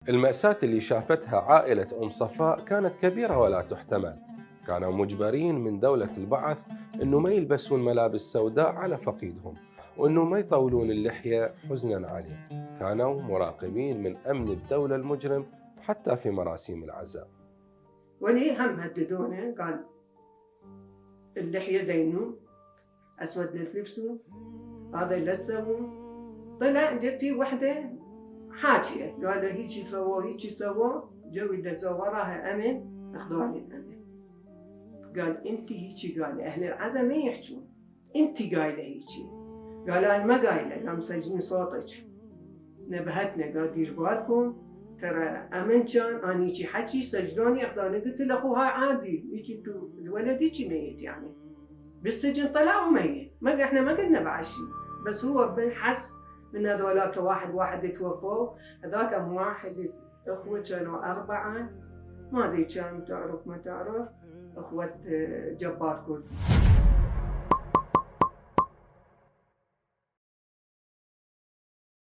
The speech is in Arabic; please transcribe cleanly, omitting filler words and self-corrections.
المأساة اللي شافتها عائلة أم صفاء كانت كبيرة ولا تحتمل. كانوا مجبرين من دولة البعث أنه ما يلبسون ملابس سوداء على فقيدهم، وأنه ما يطولون اللحية حزنا عليه. كانوا مراقبين من أمن الدولة المجرم حتى في مراسيم العزاء. ولي هم هددونه، قال اللحية زينو، أسود لا تلبسوا، هذا لا تسووا. طلع جتي وحدة حاكية، قال هيجي سووا هيجي سووا، جو يدزوا وراها أمن، أخذوا على الأمن. قال انتي هيجي، قال أهل العزا ما يحجون، انتي قايلة هيجي. قال أنا ما قايلة، قام مسجلين صوتك، نبهتنا، قال دير بالكم ترى أمن كان أنا يجي حكي سجلوني أخذوني. قلت له أخو هاي عادي، يجي الولد يجي ميت يعني بالسجن طلع وميت، ما احنا ما قلنا بعد شيء، بس هو بنحس من هذولاك واحد يتوفوا. هذاك واحد اخوه كانوا 4، ما ادري كان تعرف ما تعرف، اخوة جبار كردي.